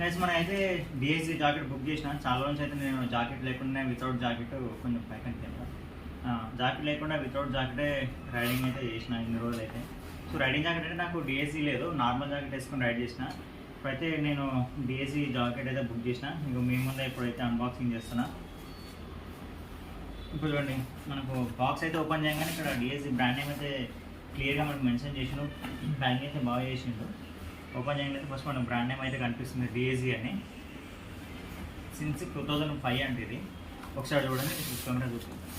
Guys మనమైతే DSC jacket book చేసిన చాలా రోజు అయితే నేను జాకెట్ లేకుండా వితౌట్ జాకెట్ కొంచెం పైకంటే జాకెట్ లేకుండా వితౌట్ జాకెటే రైడింగ్ అయితే చేసిన ఇన్ని రోజులు అయితే. సో రైడింగ్ జాకెట్ అంటే నాకు డిఎస్సి లేదు, నార్మల్ జాకెట్ వేసుకొని రైడ్ చేసిన. ఇప్పుడైతే నేను డిఎస్సి జాకెట్ అయితే బుక్ చేసిన, ఇంకో మీ ముందే ఇప్పుడైతే అన్బాక్సింగ్ చేస్తున్నా. ఇప్పుడు చూడండి, మనకు బాక్స్ అయితే ఓపెన్ చేయగానే ఇక్కడ డిఎస్సి బ్రాండ్ నేమ్ అయితే క్లియర్గా మనకు మెన్షన్ చేసిండు, ప్యాకింగ్ అయితే బాగా చేసిండు. ఓపెన్ చేయగలిగితే ఫస్ట్ మన బ్రాండ్ నేమ్ అయితే కనిపిస్తుంది డిఎస్సి అని. సిన్స్ 2005 అంటే ఇది. ఒకసారి చూడండి, కెమెరా చూసుకుంటాం.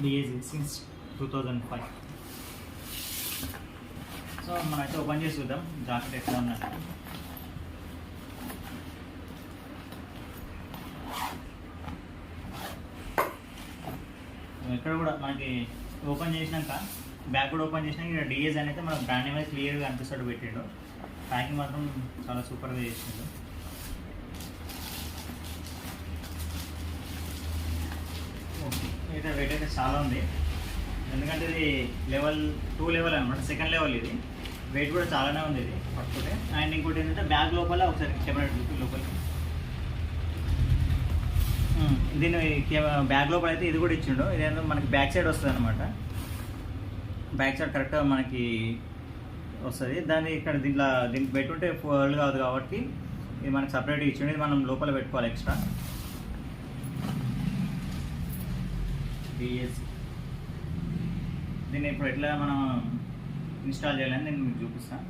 DSC since 2005. సో మనమైతే ఓపెన్ చేసి చూద్దాం జాకెట్ ఎట్లా ఉన్నట్టు. ఇక్కడ కూడా మనకి ఓపెన్ చేసినాక బ్యాక్ కూడా ఓపెన్ చేసినాక ఇక్కడ డిఎస్ అనేది మన బ్రాండ్ నేమ్ అయితే క్లియర్గా అనిపిస్తాడు పెట్టిండు. ప్యాకింగ్ మాత్రం చాలా సూపర్గా చేసిండు. అయితే వెయిట్ అయితే చాలా ఉంది, ఎందుకంటే ఇది లెవెల్ 2 లెవెల్ అనమాట, సెకండ్ లెవెల్. ఇది వెయిట్ కూడా చాలానే ఉంది ఇది పట్టుకుంటే. అండ్ ఇంకోటి ఏంటంటే బ్యాగ్ లోపల ఒకసారి కెమెరా లోపలికి దీని బ్యాగ్ లోపల అయితే ఇది కూడా ఇచ్చిండు. ఇదేంటో మనకి బ్యాక్ సైడ్ వస్తుంది అనమాట, బ్యాక్ సైడ్ కరెక్ట్గా మనకి వస్తుంది. దాన్ని ఇక్కడ దీనికి పెట్టుంటే ఫుల్ కాదు కాబట్టి ఇది మనకి సపరేట్గా ఇచ్చిండు. ఇది మనం లోపల పెట్టుకోవాలి ఎక్స్ట్రా. డిఎస్సి దీన్ని ఇప్పుడు ఎట్లా మనం ఇన్స్టాల్ చేయాలని నేను మీకు చూపిస్తాను.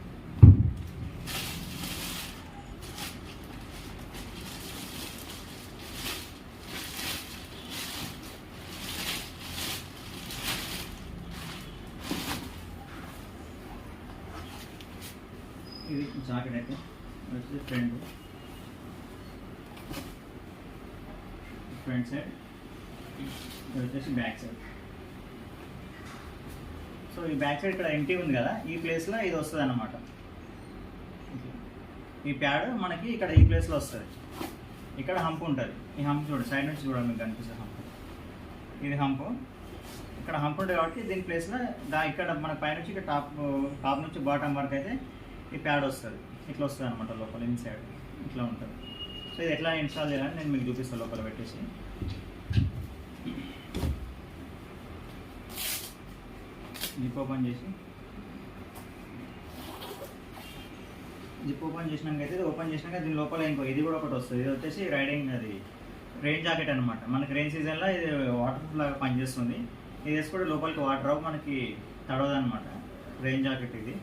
ఇది జాకెట్ అయితే వచ్చేసి ఫ్రంట్ సైడ్, ఇది వచ్చేసి బ్యాక్ సైడ్. సో ఈ బ్యాక్ సైడ్ ఇక్కడ ఎంటీ ఉంది కదా, ఈ ప్లేస్లో ఇది వస్తుంది అన్నమాట. ఈ ప్యాడ్ మనకి ఇక్కడ ఈ ప్లేస్లో వస్తుంది. ఇక్కడ హంప్ ఉంటుంది. ఈ హంప్ చూడండి, సైడ్ నుంచి చూడండి మీకు కనిపిస్తుంది హంప్. ఇది హంప్, ఇక్కడ హంప్ ఉంటుంది కాబట్టి దీని ప్లేస్లో ఇక్కడ మన పైనుంచి ఇక్కడ టాప్ నుంచి బాటమ్ వరకు అయితే ఈ ప్యాడ్ వస్తుంది. ఇట్లా వస్తుంది అనమాట లోపల ఇన్సైడ్ ఇట్లా ఉంటుంది. సో ఇది ఎట్లా ఇన్స్టాల్ చేయాలని నేను మీకు చూపిస్తాను. లోపల పెట్టేసి జిప్ ఓపెన్ చేసి, జిప్ ఓపెన్ చేసినాక అయితే ఓపెన్ చేసినాక దీని లోపల ఇంకో ఇది కూడా ఒకటి వస్తుంది. ఇది వచ్చేసి రైడింగ్ అది రెయిన్ జాకెట్ అనమాట. మనకి రెయిన్ సీజన్లో ఇది వాటర్ ప్రూఫ్ లాగా పనిచేస్తుంది. ఇది వేసుకుంటే లోపలికి వాటర్ రావు, మనకి తడవదు అనమాట. రెయిన్ జాకెట్ ఇది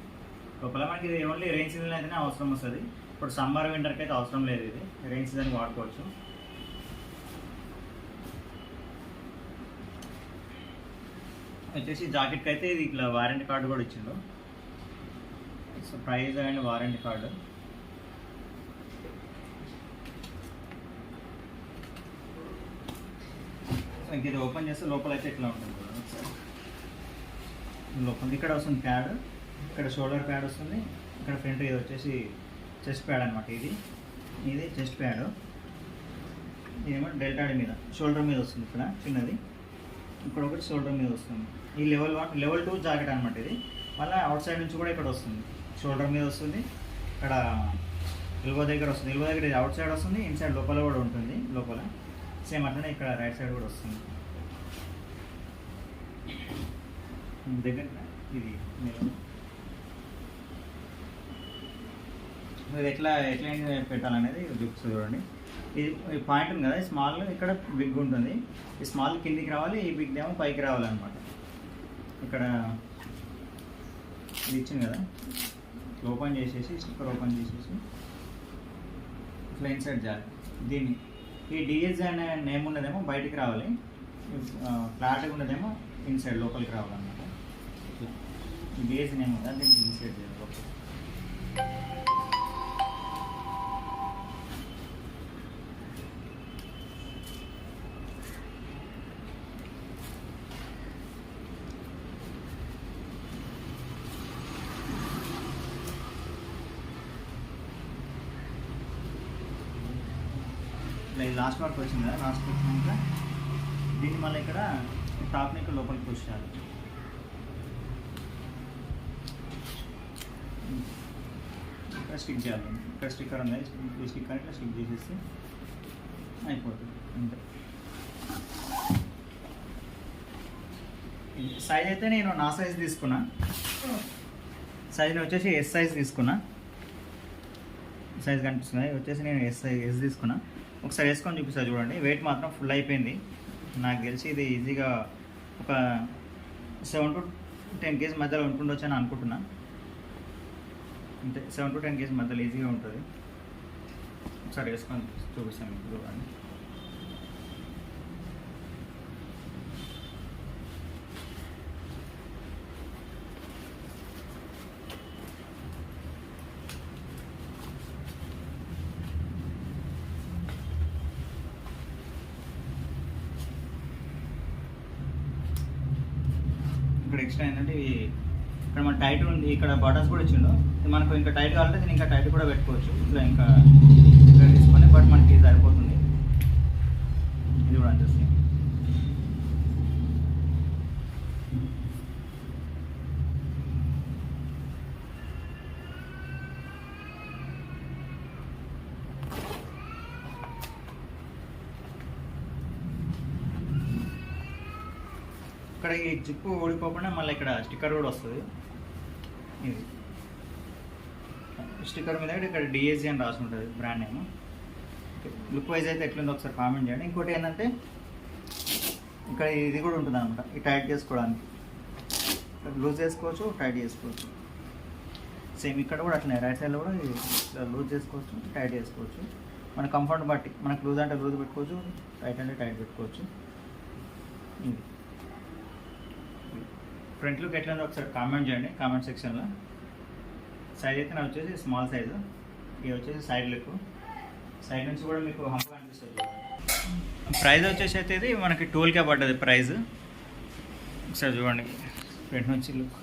లోపల మనకి ఇది ఓన్లీ రెయిన్ సీజన్లో అయితేనే అవసరం వస్తుంది. ఇప్పుడు సమ్మర్ వింటర్కి అయితే అవసరం లేదు, ఇది రెయిన్ సీజన్కి వాడుకోవచ్చు. వచ్చేసి జాకెట్కి అయితే ఇది ఇట్లా వారంటీ కార్డు కూడా ఇచ్చిండు. So price and warranty card. ఇంక ఇది ఓపెన్ చేస్తే లోపల అయితే ఇట్లా ఉంటుంది లోపల. ఇక్కడ వస్తుంది ప్యాడ్, ఇక్కడ షోల్డర్ ప్యాడ్ వస్తుంది, ఇక్కడ ఫ్రంట్ ఇది వచ్చేసి చెస్ట్ ప్యాడ్ అనమాట. ఇది చెస్ట్ ప్యాడ్, ఇదేమో డెల్టాడి మీద షోల్డర్ మీద వస్తుంది. ఇక్కడ చిన్నది, ఇక్కడ ఒకటి షోల్డర్ మీద వస్తుంది. ఈ లెవెల్ 2 జాకెట్ అనమాట. ఇది మళ్ళీ అవుట్ సైడ్ నుంచి కూడా ఇక్కడ వస్తుంది, షోల్డర్ మీద వస్తుంది, ఇక్కడ ఎల్బో దగ్గర వస్తుంది. ఎల్బో దగ్గర ఇది అవుట్ సైడ్ వస్తుంది, ఇన్సైడ్ లోపల కూడా ఉంటుంది. లోపల సేమ్ అట్లనే ఇక్కడ రైట్ సైడ్ కూడా వస్తుంది. దగ్గర ఇది ఇది ఎట్లా పెట్టాలనేది చూపిస్తుంది చూడండి. ఇది పాయింట్ ఉంది కదా, స్మాల్ ఇక్కడ బిగ్ ఉంటుంది. ఈ స్మాల్ కిందికి రావాలి, ఈ బిగ్ ఏమో పైకి రావాలన్నమాట. ఇక్కడ ఇది ఇచ్చింది కదా, ఓపెన్ చేసేసి స్టిక్కర్ ఓపెన్ చేసేసి ఇట్లా ఇన్సైడ్ చేయాలి. దీన్ని ఈ డిఎస్ అనే నేమ్ ఉన్నదేమో బయటికి రావాలి, ఫ్లాట్గా ఉన్నదేమో ఇన్సైడ్ లోపలికి రావాలన్నమాట. ఈ డిఎస్ నేమ్ ఉందా, దీనికి ఇన్సైడ్ చేయాలి లోపల. ఇది లాస్ట్ వరకు వచ్చింది కదా, లాస్ట్ వచ్చినాక దీన్ని మళ్ళీ ఇక్కడ టాప్ని ఇక్కడ లోపలికి పుష్ చేయాలి. ఇక్కడ స్టిక్ చేయాలి. ఇక్కడ స్టిక్కర్ ఉంది, ఈ స్టిక్కర్ ఇట్లా స్టిక్ చేసేసి అయిపోతుంది అంతే. సైజ్ అయితే నేను నా సైజ్ తీసుకున్నా, సైజ్ వచ్చేసి ఎస్ సైజ్ తీసుకున్నా. సైజ్ కనిపిస్తుంది వచ్చేసి నేను ఎస్ తీసుకున్నా. ఒకసారి వేసుకొని చూపిస్తాను చూడండి. వెయిట్ మాత్రం ఫుల్ అయిపోయింది. నాకు తెలిసి ఇది ఈజీగా ఒక 7 to 10 kg మధ్యలో ఉంటుండొచ్చు అని అనుకుంటున్నా. అంతే, 7 to 10 kg మధ్యలో ఈజీగా ఉంటుంది. ఒకసారి వేసుకొని చూపిస్తాను మీకు చూడండి. ఇక్కడ ఎక్స్ట్రా ఏంటంటే ఇక్కడ మన టైట్ ఉంది, ఇక్కడ బటన్స్ కూడా ఇచ్చిండు. మనకు ఇంకా టైట్ కావాలంటే దీన్ని ఇంకా టైట్ కూడా పెట్టుకోవచ్చు. ఇట్లా ఇంకా ఇక్కడ తీసుకొని, బట్ మనకి సరిపోతుంది. ఇది కూడా అంతే. ఇక్కడ ఈ జిప్పు ఊడిపోకుండా మళ్ళీ ఇక్కడ స్టిక్కర్ కూడా వస్తుంది. ఇది స్టిక్కర్ మీద ఇక్కడ డిఏజీ అని రాసి ఉంటుంది బ్రాండ్ నేమ్. లుక్ వైజ్ అయితే ఎట్లుందో ఒకసారి కామెంట్ చేయండి. ఇంకోటి ఏంటంటే ఇక్కడ ఇది కూడా ఉంటుంది అనమాట, ఈ టైట్ చేసుకోవడానికి. లూజ్ చేసుకోవచ్చు, టైట్ చేసుకోవచ్చు. సేమ్ ఇక్కడ కూడా అట్లనే రైట్ సైడ్లో కూడా లూజ్ చేసుకోవచ్చు, టైట్ చేసుకోవచ్చు. మన కంఫర్ట్ బట్టి మనకు లూజ్ అంటే లూజ్ పెట్టుకోవచ్చు, టైట్ అంటే టైట్ పెట్టుకోవచ్చు. ఇది ఫ్రంట్ లుక్ ఎట్లా ఉందో ఒకసారి కామెంట్ చేయండి కామెంట్ సెక్షన్లో. సైజ్ అయితే నాకు వచ్చేసి స్మాల్ సైజు. ఇది వచ్చేసి సైడ్ లుక్, సైడ్ నుంచి కూడా మీకు హంప్ కనిపిస్తుంది. ప్రైస్ వచ్చేసి అయితే ఇది మనకి 12K పడ్డది ప్రైస్. ఒకసారి చూడండి ఫ్రంట్ నుంచి లుక్.